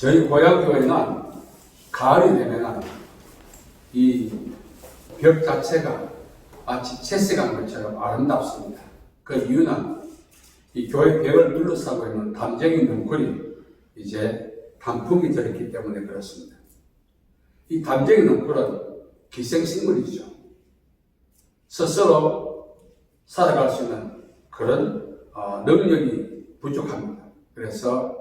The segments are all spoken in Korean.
저희 고향 교회는 가을이 되면 이 벽 자체가 마치 채색한 것처럼 아름답습니다. 그 이유는 이 교회 벽을 둘러싸고 있는 담쟁이 넝쿨이 이제 단풍이 들었기 때문에 그렇습니다. 이 담쟁이 넝쿨은 기생식물이죠. 스스로 살아갈 수 있는 그런 능력이 부족합니다. 그래서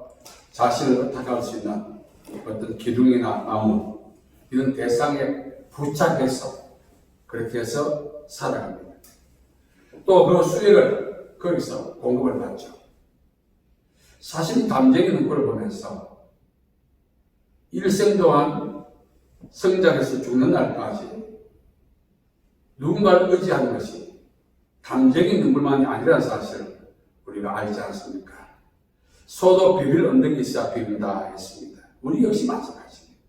자신을 어떻게 수 있는 어떤 기둥이나 나무 이런 대상에 부착해서 그렇게 해서 살아갑니다. 또 그 수익을 거기서 공급을 받죠. 사실 담쟁이 넝쿨을 보면서 일생 동안 성장해서 죽는 날까지 누군가를 의지하는 것이 담쟁이 넝쿨만이 아니라는 사실을 우리가 알지 않습니까? 소도 비빌 언덕이 있어야 비빈다 했습니다. 우리 역시 마찬가지입니다.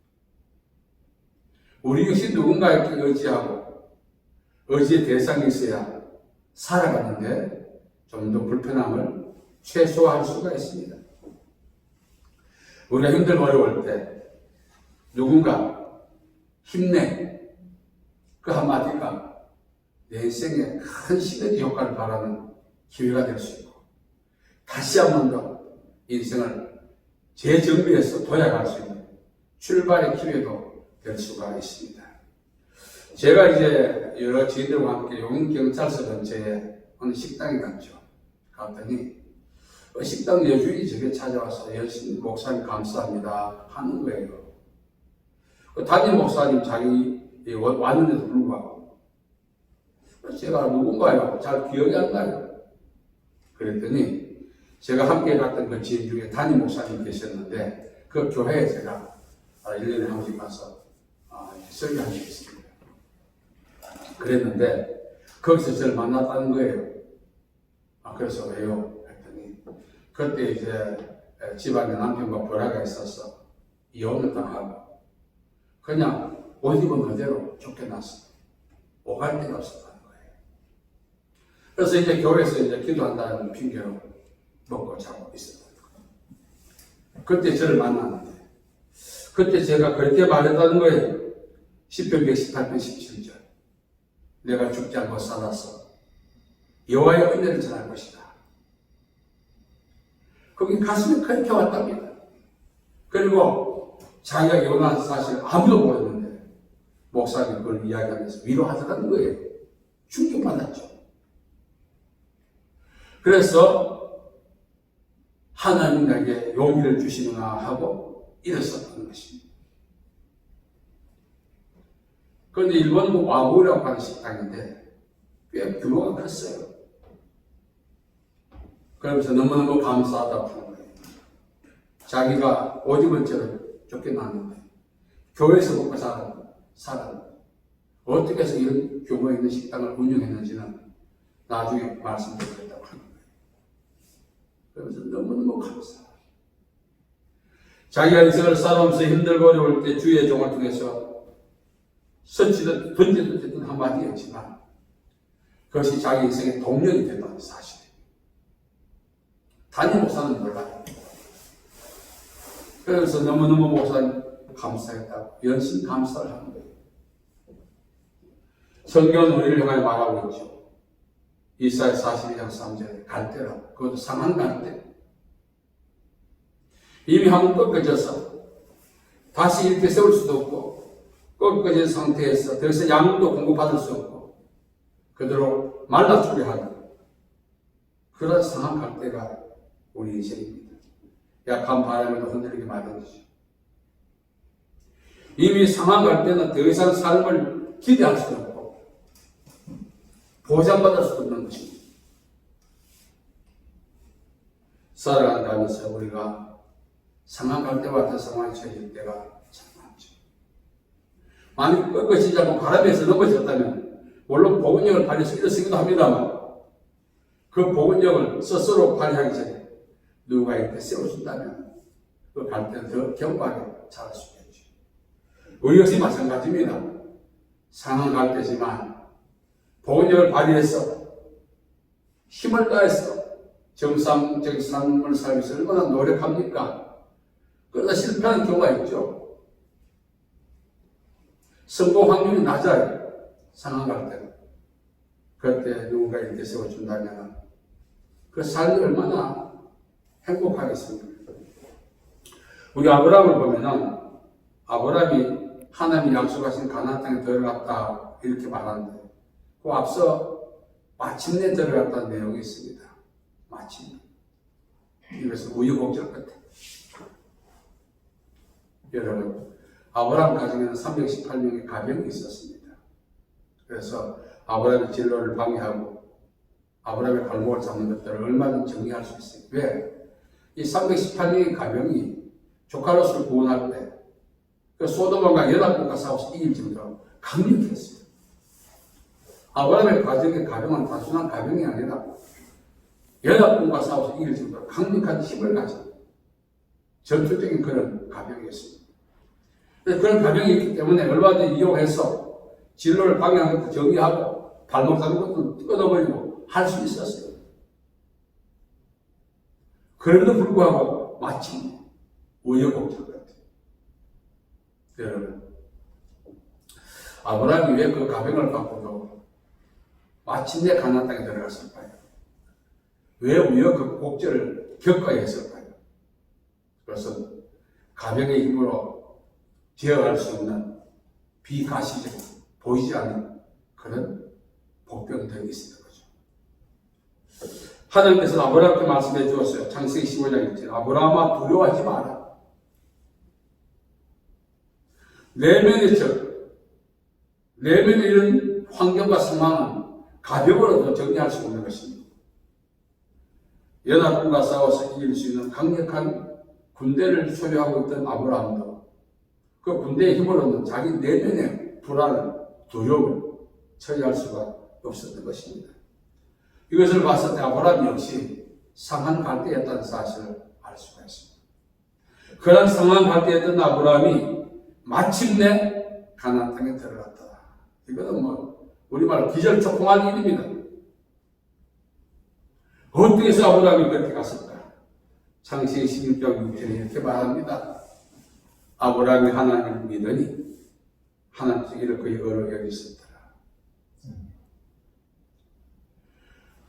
우리 역시 누군가에게 의지하고 의지의 대상이 있어야 살아가는데 좀 더 불편함을 최소화할 수가 있습니다. 우리가 힘들고 어려울 때 누군가 힘내 그 한마디가 내 인생에 큰 시너지 효과를 발하는 기회가 될 수 있고 다시 한 번 더 인생을 재정비해서 도약할 수 있는 출발의 기회도 될 수가 있습니다. 제가 이제 여러 지인들과 함께 용인경찰서 근처에 어느 식당에 갔죠. 갔더니 식당 여주인이 저게 찾아와서 열심히 목사님 감사합니다 하는 거예요. 담임 목사님 자기 왔는데도 불구하고 제가 누군가요? 잘 기억이 안 나요. 그랬더니 제가 함께 갔던 그 지인 중에 담임 목사님 계셨는데 그 교회에 제가 1년에 한 번씩 가서 설교한 적이 있습니다. 그랬는데 거기서 저를 만났다는 거예요. 그래서 왜요? 했더니 그때 이제 집안에 남편과 불화가 있어서 이혼을 당하고 그냥 옷 입은 그대로 쫓겨났어. 오갈 데가 없었다는 거예요. 그래서 이제 교회에서 이제 기도한다는 핑계로 먹고 자고 있었던 거예요. 그때 저를 만났는데 그때 제가 그렇게 말했다는 거예요. 10편 118편 17절 내가 죽지 않고 살아서 여호와의 은혜를 전할 것이다. 거기 가슴이 그렇게 왔답니다. 그리고 자기가 이혼한 사실 아무도 모르는데 목사님이 그걸 이야기하면서 위로하자는 거예요. 충격받았죠. 그래서 하나님 나에게 용기를 주시는가 하고 일어섰던 것입니다. 그런데 일본 와구라고 하는 식당인데 꽤 규모가 컸어요. 그러면서 너무너무 감사하다고 하는 거예요. 자기가 오직원처럼 쫓겨났는데 교회에서 먹고 살았는데 어떻게 해서 이런 규모 있는 식당을 운영했는지는 나중에 말씀드리겠다고 하는 거예요. 그러면서 너무너무 감사해요. 자기가 인생을 살아오면서 힘들고 어려울 때 주의 종을 통해서 선치든 던지든 됐든 한마디였지만 그것이 자기 인생의 동력이 된다는 사실이에요. 담임 목사는 몰라요. 그래서 너무너무 목사님 감사했다고 연신 감사를 하는 거예요. 성경은 우리를 향해 말하고 있죠. 이사야 42장 3절에 갈대라. 그것도 상한 갈대. 이미 한번 꺾어져서 다시 이렇게 세울 수도 없고 꺾어진 상태에서 더 이상 양도 공급받을 수 없고 그대로 말라 죽게 하는 그런 상한 갈대가 우리 인생입니다. 약한 바람에도 흔들리게 마련이죠. 이미 상한 갈대는 더 이상 삶을 기대할 수도 없고 보장받을 수도 없는 것입니다. 살아간다면서 우리가 상한 갈대와 같은 상황에 처해질 때가 참 많죠. 만약 꺾어지지 않고 바람에서 넘어졌다면 물론 복음력을 발휘해서 일어서기도 합니다만 그 복음력을 스스로 발휘하기 전에 누가 이렇게 세워준다면 그 갈대는 더 견고하게 자랄 수 있겠죠. 우리 역시 마찬가지입니다. 상한 갈대지만 복음력을 발휘해서 힘을 다해서 정상적인 삶을 살기 위해서 얼마나 노력합니까? 그러다 실패 실패하는 경우가 있죠. 성공 확률이 낮아요. 상황 갈 때는. 그럴 때 누군가 이렇게 세워준다면 그 삶이 얼마나 행복하겠습니까? 우리 아브라함을 보면은 아브라함이 하나님이 약속하신 가나안 땅에 들어갔다 이렇게 말하는데 그 앞서 마침내 들어갔다는 내용이 있습니다. 마침내. 이것은 우여곡절 끝에. 여러분, 아브라함 가정에는 318명의 가병이 있었습니다. 그래서 아브라함의 진로를 방해하고 아브라함의 발목을 잡는 것들을 얼마든지 정리할 수 있어요. 왜? 이 318명의 가병이 조카롯을 구원할 때 그 소돔과 연합군과 싸워서 이길 정도로 강력했어요. 아브라함의 가정의 가병은 단순한 가병이 아니라 연합군과 싸워서 이길 정도로 강력한 힘을 가진 전투적인 그런 가병이었습니다. 그런 가병이 있기 때문에 얼마든지 이용해서 진로를 방해하는 것도 정리하고 발목 잡는 것도 끊어버리고 할 수 있었어요. 그럼에도 불구하고 마침 우여곡절 같아요. 여러분, 아브라함이 왜 그 가병을 갖고도 마침내 가나안 땅에 들어갔을까요? 왜 우여곡절을 겪어야 했을까요? 그것은 가병의 힘으로 제어할 수 있는 비가시적, 보이지 않는 그런 복병들이 있었던 거죠. 하나님께서 아브라함께 말씀해 주었어요. 창세기 15장 1절. 아브라함아 두려워하지 마라. 내면의 이런 환경과 상황은 가병으로도 정리할 수 없는 것입니다. 연합군과 싸워서 이길 수 있는 강력한 군대를 소유하고 있던 아브라함도 그 군대의 힘으로는 자기 내면의 불안을, 두려움을 처리할 수가 없었던 것입니다. 이것을 봤을 때 아브라함 역시 상한 갈대였다는 사실을 알 수가 있습니다. 그런 상한 갈대였던 아브라함이 마침내 가나안 땅에 들어갔다. 이거는 우리말로 기절초풍한 일입니다. 어떻게 해서 아브라함이 그렇게 갔을까? 창세기 16장 6절에 이렇게 말합니다. 아브라함이 하나님을 믿으니 하나님께서 이를 그의 의로 여기셨더라.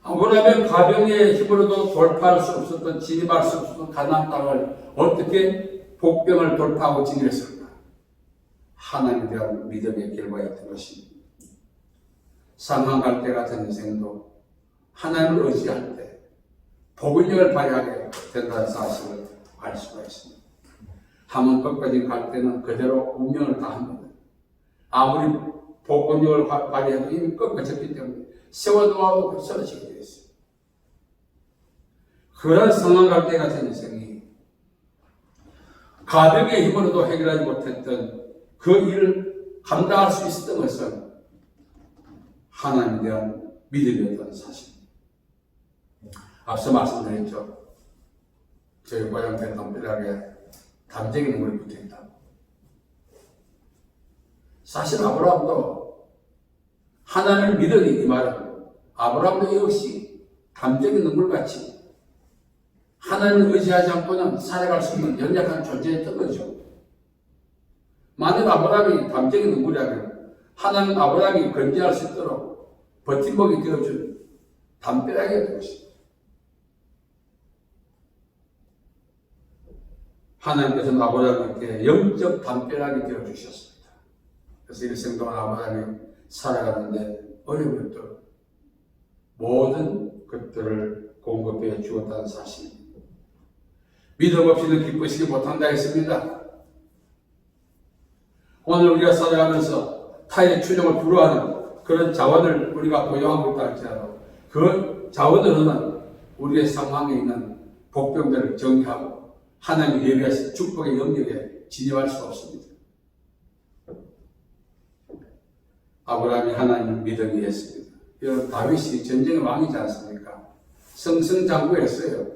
아브라함의 가병의 힘으로도 돌파할 수 없었던, 진입할 수 없었던 가나안 땅을 어떻게 복병을 돌파하고 진입했을까? 하나님에 대한 믿음의 결과였던 것입니다. 상한 갈대 같은 인생도 하나님을 의지할 때 복을력을 발휘하게 된다는 사실을 알 수가 있습니다. 한번 꺾어진 갈대는 그대로 운명을 다합니다. 아무리 복원력을 발휘해도 이미 꺾어졌기 때문에 세워놓아도 쓰러지게 되어 있어요. 그런 상한 갈대 같은 인생이 가병의 힘으로도 해결하지 못했던 그 일을 감당할 수 있었던 것은 하나님에 대한 믿음이었다는 사실입니다. 앞서 말씀드렸죠. 저희 고향에 담벼락에 담쟁이 눈물이 붙어있다고. 사실 아브라함도 하나님을 믿으니 이 말은 아브라함도 역시 담쟁이 눈물같이 하나님을 의지하지 않고는 살아갈 수 있는 연약한 존재였던 거죠. 만약 아브라함이 담쟁이 눈물이라면 하나님은 아브라함이 건재할 수 있도록 버팀목이 되어준 담벼락이었던 것입니다. 하나님께서는 아브라함에게 영적 담벼락이 되어주셨습니다. 그래서 일생 동안 아브라함이 살아갔는데 어려울 때 모든 것들을 공급해 주었다는 사실입니다. 믿음 없이는 기쁘시지 못한다 했습니다. 오늘 우리가 살아가면서 타인의 추종을 불허하는 그런 자원을 우리가 보유하고 있다 할지라도 그 자원으로는 우리의 상황에 있는 복병들을 정리하고 하나님이 예비하신 축복의 영역에 진입할 수 없습니다. 아브라함이 하나님을 믿음이 했습니다. 여러분, 다윗이 전쟁의 왕이지 않습니까? 승승장구했어요.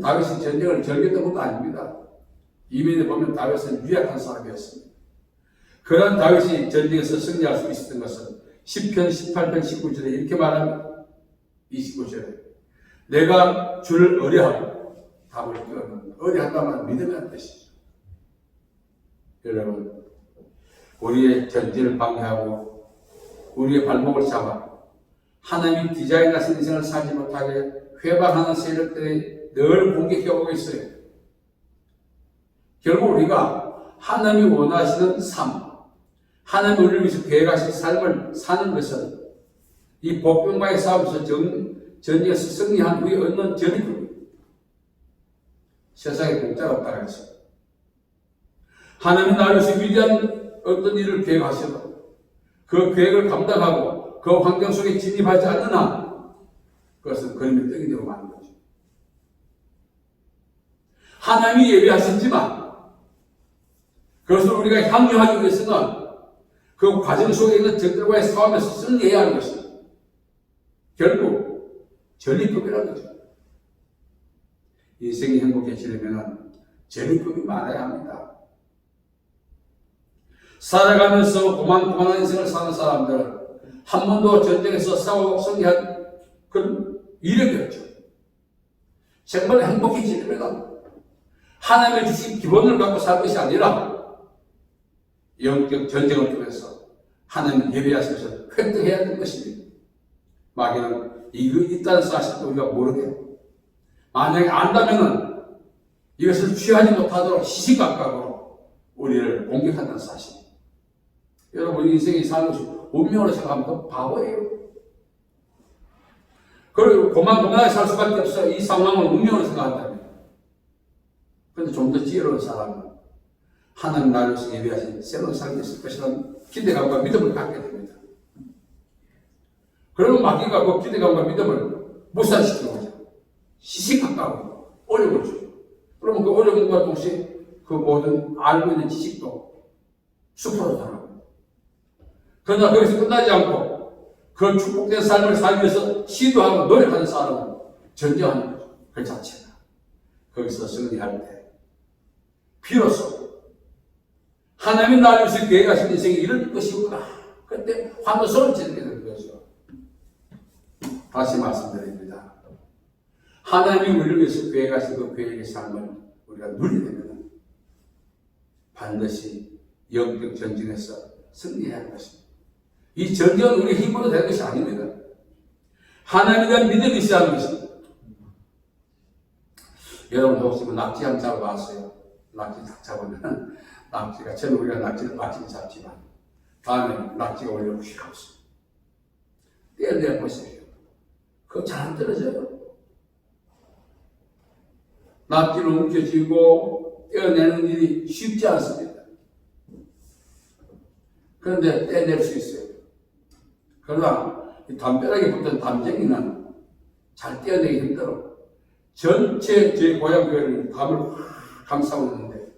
다윗이 전쟁을 즐겼던 것도 아닙니다. 이면에 보면 다윗은 유약한 사람이었습니다. 그런 다윗이 전쟁에서 승리할 수 있었던 것은 10편, 18편, 19절에 이렇게 말합니다. 29절에 내가 주를 의뢰하고 답을 띄웠는다. 의뢰한다면 믿음이라는 뜻이죠. 여러분, 우리의 전진을 방해하고 우리의 발목을 잡아 하나님이 디자인하신 인생을 살지 못하게 회방하는 세력들이 늘 공격해오고 있어요. 결국 우리가 하나님이 원하시는 삶, 하나님이 우리를 위해서 계획하신 삶을 사는 것은 이 복병과의 싸움에서 전쟁에서 승리한 후에 얻는 전입입니다. 세상에 공짜가 없다고 했어요. 하나님은 나를 위해서 위대한 어떤 일을 계획하셔도 그 계획을 감당하고 그 환경 속에 진입하지 않는 한 그것은 그림의 떡이 되고 마는 거죠. 하나님이 예비하셨지만 그것을 우리가 향유하기 위해서는 그 과정 속에 있는 적들과의 싸움에서 승리해야 하는 것입니다. 결국 전리품이라는 거죠. 인생이 행복해지려면 전리품이 많아야 합니다. 살아가면서 고만고만한 인생을 사는 사람들은 한 번도 전쟁에서 싸워 승리한 그런 이력이 없죠. 정말 행복해지려면 하나님의 주신 기본을 갖고 살 것이 아니라 영적 전쟁을 통해서 하나님 예배하셔서 획득해야 되는 것입니다. 마귀는 이거 있다는 사실도 우리가 모르게 만약에 안다면은 이것을 취하지 못하도록 시시각각으로 우리를 공격한다는 사실. 여러분 인생이 사는 것이 운명으로 생각하면 그 바보예요. 그리고 고만고만하게 살 수밖에 없어요. 이 상황을 운명으로 생각한다면. 그런데 좀 더 지혜로운 사람은 하나님 나를 위해서 예배하신 새로운 삶이 있을 것이라는 기대감과 믿음을 갖게 됩니다. 그러면 마귀가 그 기대감과 믿음을 무산시키는 거죠. 시시각각으로 어려움을 줘요. 그러면 그 어려움과 동시에 그 모든 알고 있는 지식도 숲으로 돌아갑니다. 그러나 거기서 끝나지 않고 그 축복된 삶을 살기 위해서 시도하고 노력하는 사람은 전쟁하는 거죠. 그 자체가. 거기서 승리할 때 비로소 하나님이 나를 위해서 계획하신 인생이 이럴 것이구나. 그때 환호성을 지르게 되는 거죠. 다시 말씀드립니다. 하나님이 우리를 위해서 계획하신 그 계획의 삶을 우리가 누리려면 반드시 영적 전쟁에서 승리해야 할 것입니다. 이 전쟁은 우리 힘으로 되는 것이 아닙니다. 하나님에 대한 믿음이 있어야 하는 것입니다. 여러분 혹시 낙지 한 잡아 봤어요? 낙지 딱 잡으면 낙지가 처음에 우리가 낙지를 잡지만 다음에 낙지가 오히려 휙 없어요. 떼어내 보세요. 그거 잘 안 떨어져요. 낙지를 움켜쥐고 떼어내는 일이 쉽지 않습니다. 그런데 떼낼 수 있어요. 그러나 담벼락에 붙은 담쟁이는 잘 떼어내기 힘들어. 전체 제 고향 교회를 담을 확 감싸고 있는데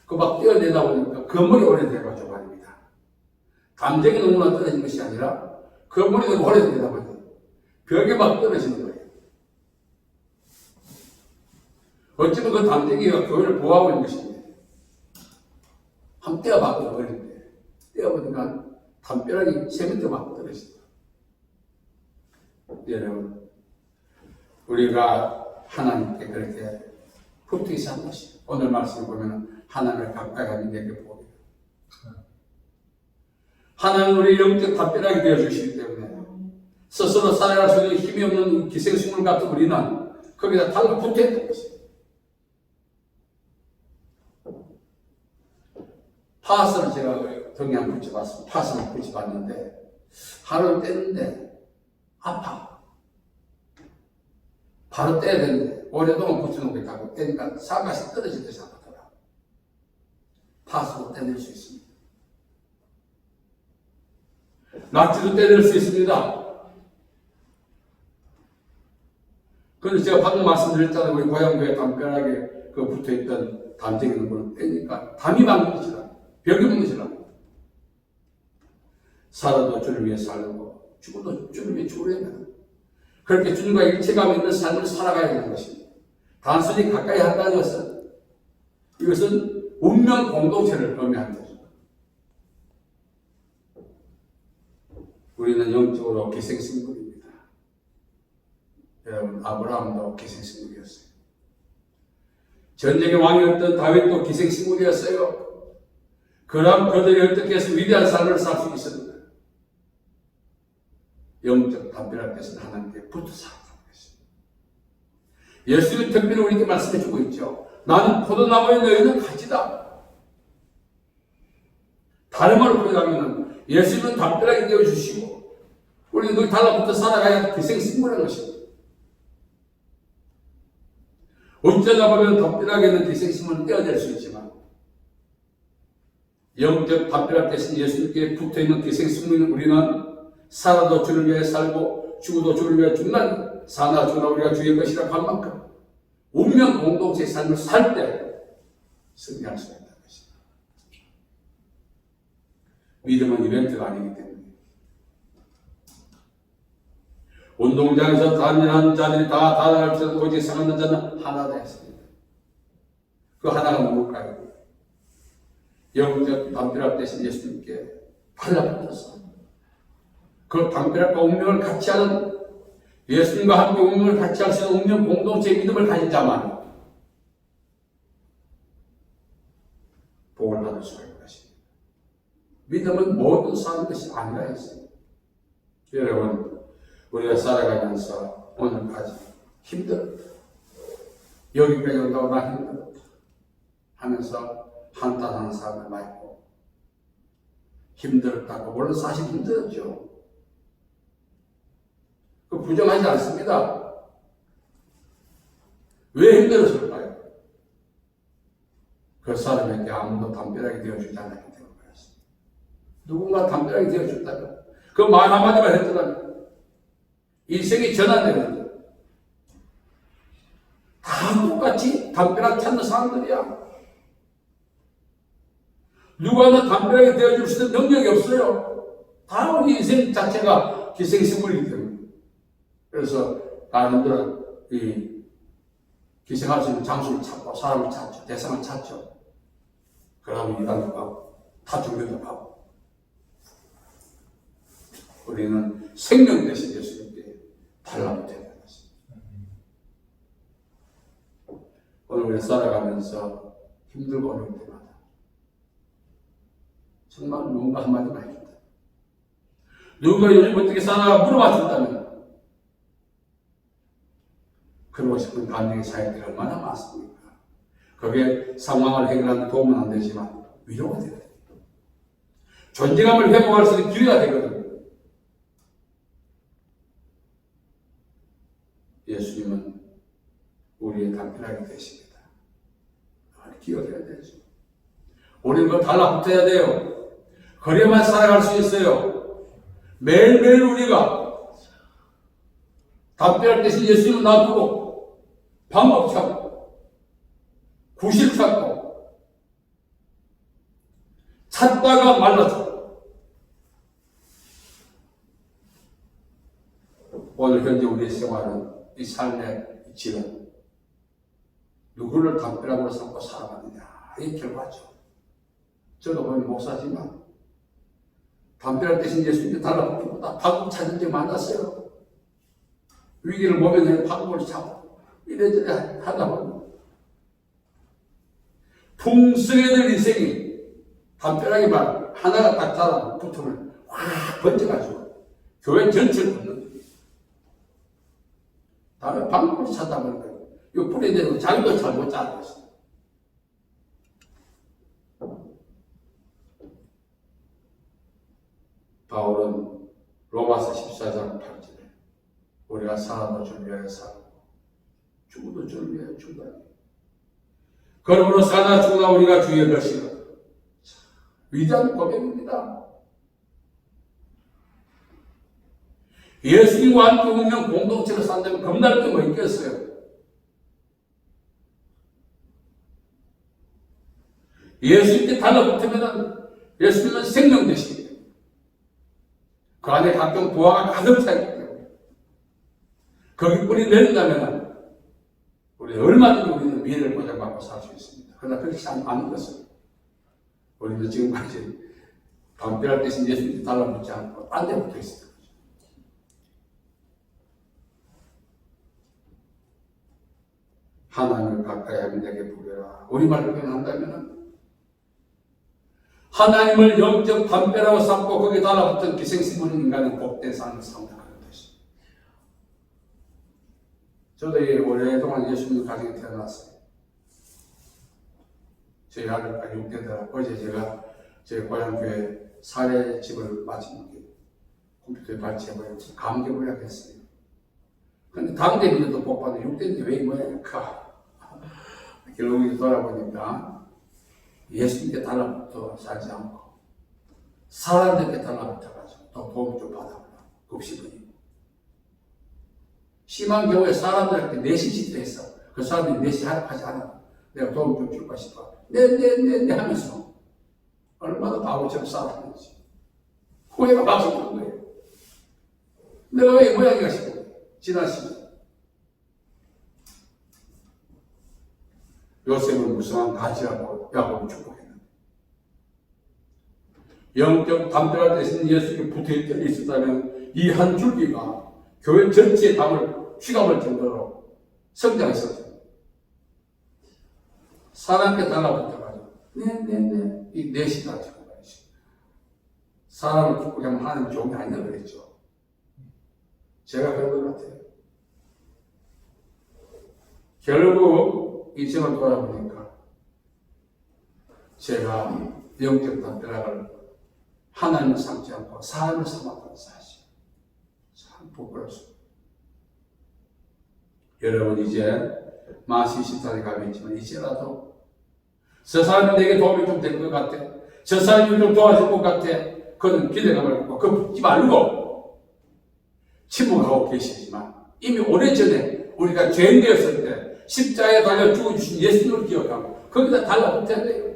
그 막 떼어내다 보니까 건물이 오래돼가지고 말입니다. 담쟁이 너무나 떨어진 것이 아니라 건물이 너무 오래되다 보니까 벽에 막 떨어지는 거예요. 어쩌면 그 담쟁이가 교회를 보호하고 있는 것입니다. 한번 떼어봤거든요. 어린데 떼어보니까 담벼락이 세면대 막 떨어진다. 여러분 우리가 하나님께 그렇게 흡투해서 한 것이 오늘 말씀을 보면 하나님을 가까이 하는 내게 보입니다. 하나님 우리 영적 담벼락이 되어주시기 때문에 스스로 살아갈 수 있는 힘이 없는 기생식물 같은 우리는 거기다 달라붙어 있는 것입니다. 파스를 제가 등에 한번 붙여봤습니다. 파스를 붙여봤는데 하루 떼는데 아파. 바로 떼야 되는데 오랫동안 붙여놓고 있다고 떼니까 사과시 떨어지듯이 아프더라. 파스로 떼낼 수 있습니다. 낙지도 떼낼 수 있습니다. 그런데 제가 방금 말씀드렸잖아요. 우리 고향교회 담벼락에 그 붙어있던 담쟁이 있는 걸 떼니까 담이 망가지라. 벽이 무너지라. 살아도 주를 위해 살고 죽어도 주를 위해 죽으려면 그렇게 주님과 일체감 있는 삶을 살아가야 되는 것입니다. 단순히 가까이 한다는 것은 이것은 운명 공동체를 의미하는 거죠. 우리는 영적으로 기생식물입니다. 여러분 아브라함도 기생식물이었어요. 전쟁의 왕이었던 다윗도 기생식물이었어요. 그럼 그들이 어떻게 해서 위대한 삶을 살 수 있었는가? 영적 담대할 것은 하나님께 붙어 살았다는 것입니다. 예수님은 특별히 우리에게 말씀해 주고 있죠. 나는 포도나무에 너희는 가지다. 다른 말로 표현하면 예수님은 담대하게 되어주시고 우리는 늘 달라붙어 살아가야 기생식물인 것입니다. 어쩌다 보면 담대하게는 기생식물은 떼어낼 수 있지만 영적 담대할 대신 예수님께 붙어있는 기생식물인 우리는 살아도 주를 위해 살고 죽어도 주를 위해 죽는 사나 죽으나 우리가 주의 것이라 한 만큼 운명 공동체의 삶을 살 때 승리할 수 있다는 것입니다. 믿음은 이벤트가 아니기 때문에 운동장에서 단련한 자들이 다 달아날 수 있는 오직 상하는 자는 하나다 했습니다. 그 하나가 누굴까요? 영적 담대할 대신 예수님께 달라붙어서 그 담대함과 운명을 같이 하는 예수님과 함께 운명을 같이 할 수 있는 운명 공동체의 믿음을 가진 자만 복을 받을 수가 있는 것입니다. 믿음은 모든 사는 것이 아니라 했습니다. 여러분, 우리가 살아가면서 오늘까지 힘들었다. 여기까지 온다고 나 힘들었다. 하면서 한탄하는 사람을 많고 힘들었다고. 물론 사실 힘들었죠. 그 부정하지 않습니다. 왜 힘들었을까요? 그 사람에게 아무도 담대하게 되어주지 않았기 때문이었습니다. 누군가 담대하게 되어줬다면 그 말 한마디만 했더라면 인생이 전환되는 다 똑같이 담대하게 찾는 사람들이야. 누구 하나 담대하게 되어줄 수 있는 능력이 없어요. 다 우리 인생 자체가 기생식물이기 때문에. 그래서 나름대로 이 기생할 수 있는 장소를 찾고 사람을 찾죠. 대상을 찾죠. 그러면 이단도 가고 타종교도 가고 우리는 생명 대신 예수님께 달라붙어야 되는 것입니다. 오늘 우리 살아가면서 힘들고 어려울 때마다 정말 누군가 한마디만 해준다. 누군가 요즘 어떻게 사나 물어봐 준다면 그러고 싶은 감정의 사역들이 얼마나 많습니까? 그게 상황을 해결하는 데 도움은 안 되지만 위로가 되거든요. 존재감을 회복할 수 있는 기회가 되거든요. 예수님은 우리의 담대하게 되십니다. 기억해야 되죠. 우리는 그걸 달라붙어야 돼요. 그래야만 살아갈 수 있어요. 매일매일 우리가 담대할 대신 예수님을 놔두고 방법 찾고 구실 찾고 찾다가 말라서 오늘 현재 우리의 생활은 이 삶의 질은 누구를 담대함으로 삼고 살아가느냐 이 결과죠. 저도 보면 목사지만 담대할 대신 예수님께 달라붙기보다 방법 찾는 데 많았어요. 위기를 모면해 방법을 찾고 이래저래 하다 보면 풍성해질 인생이 담대하게 말 하나가 딱 달라붙으면 확 번져가지고 교회 전체를 붙는 거예요. 다음에 방법을 찾다 보니까 이 뿌리대로 자기도 잘 못 짜는 것이다. 바울은 로마서 14장 8절에 우리가 살아도 주를 위하여 살고 죽어도 주를 위하여 죽다. 그러므로 사나 죽으나 우리가 주의 것이라. 위대한 고백입니다. 예수님과 함께 운명 공동체로 산다면 겁날 게 뭐 있겠어요? 예수님께 달라붙으면 예수님은 생명 되십니다. 그 안에 각종 부하가 가득 차 있기 때문에 거기 뿌리 내린다면 우리 얼마든지 우리는 미래를 보장받고 살 수 있습니다. 그러나 그렇지 않은 것은 우리는 지금까지 담대할 대신 예수님께 달라붙지 않고 딴 데 붙어 있습니다. 하나님을 가까이 하면 내게 부르라. 우리말로 표현한다면 하나님을 영적 담배라고 삼고 거기에 달라붙은 기생생물인 인간은 복된 삶을 산다는 것입니다. 저도 오랫동안 예수님 가정에 태어났어요. 저희 아들까지 6대더라. 어제 제가 제 고향교회 사례집을 마치는 게 컴퓨터에 발췌해버려서 감개무량 했어요. 근데 당대비도 복 받는 6대인데 왜 이 모양일까? 결국 돌아보니까 예수님께 달라붙어 살지 않고 사람들께 달라붙어가지고 또 도움 좀 받아보라. 급식은이고. 심한 경우에 사람들한테 내시짓도 했어. 그 사람들이 내시하지 않아. 내가 도움 좀 줄까 싶어. 네 하면서 얼마나 바보처럼 살았는지. 후회가 막혔던 거예요. 내가 왜 모양이가 싶어. 지나시면. 요셉은 무성한 가지라고 야곱을 축복했는데 영적 담대가 대신 예수께 붙어있었다면 이 한 줄기가 교회 전체의 담을 휘감을 정도로 성장했었죠. 사람께 달라붙어가지고 네네네 이 내시다 지금 사람을 축복하면 하나님 좋은 게 아니라 그랬죠. 제가 그런 것 같아요. 결국 이생을 돌아보니까 제가 영적 담대락을 하나님을 삼지 않고 사람을 삼았다는 사실 참 부끄럽습니다. 여러분 이제 마시 10살이 가겠지만 이제라도 저 사람이 내게 도움이 좀 될 것 같아. 저 사람이 좀 도와줄 것 같아. 그는 기대감을 갖고 그거 붙지 말고 침묵하고 계시지만 이미 오래전에 우리가 죄인 되었을 때 십자가에 달려 죽어주신 예수님을 기억하고 거기다 달라붙어야 돼요.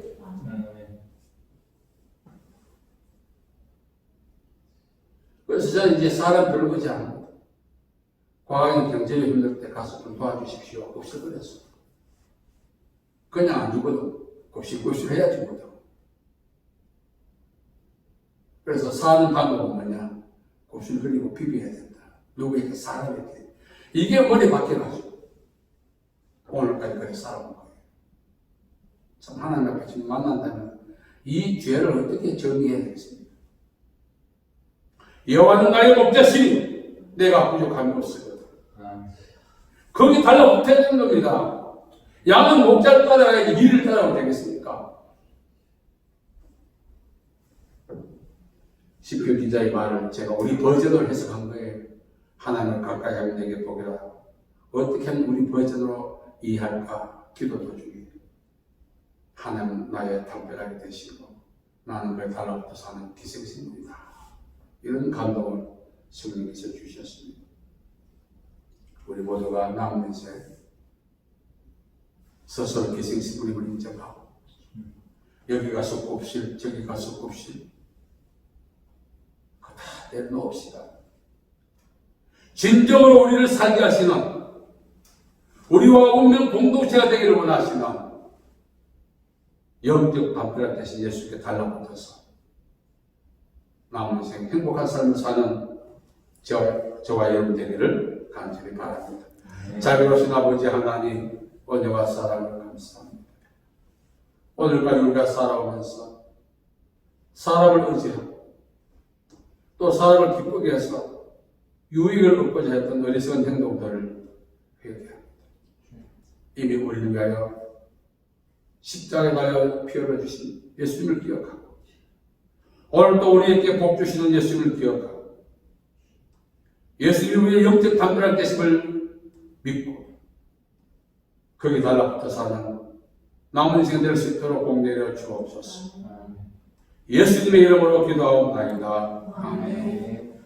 그래서 저는 이제 사람 별로 보지 않습니다. 과거에 경제가 힘들 때 가서 좀 도와주십시오. 없어 그랬어. 그냥 안 주거든. 곱실곱실 해야 주거든. 그래서 사는 방법은 뭐냐? 곱실 그리고 비벼야 된다. 누구에게 사람에게. 이게 머리 박혀가지고 오늘까지 그렇게 살아온 거예요. 참 하나님 앞에 지금 만난다면 이 죄를 어떻게 정리해야 되겠습니까? 여호와는 나의 목자시니 내가 부족함이 없으거든. 거기 달라붙어야 되는 겁니다. 양은 목자를 따라야지 이를 따라오면 되겠습니까? 시편 기자의 말을 제가 우리 버전으로 해석한 거예요. 하나님을 가까이 하면 내게 복이라. 어떻게 하면 우리 버전으로 이해할까? 기도 도중에 하나님은 나의 담대하게 되시고 나는 그에 달라붙어 사는 기생생물이다. 이런 감동을 성령께서 주셨습니다. 우리 모두가 남은 인생 스스로 기생생물임을 인정하고 여기 가서 곱실 저기 가서 곱실 그거 다 내려놓읍시다. 진정으로 우리를 살게 하시는 우리와 운명 공동체가 되기를 원하시는 영적 담대가 되신 예수께 달라붙어서 남은 인생 행복한 삶을 사는 저와 여러분 되기를 간절히 바랍니다. 자비로우신 아버지 하나님 은혜와 사랑을 감사합니다. 오늘까지 우리가 살아오면서 사람을 의지하고 또 사람을 기쁘게 해서 유익을 얻고자 했던 어리석은 행동들을 회개합니다. 이미 우리를 위하여 십자가에 달려 피 흘려주신 예수님을 기억하고 오늘 또 우리에게 복 주시는 예수님을 기억하고 예수님을 위해 영적 담대한 되심을 믿고 거기 달라붙어 사는 남은 인생 될 수 있도록 복 내려 주옵소서. 예수님의 이름으로 기도하옵나이다. 아멘.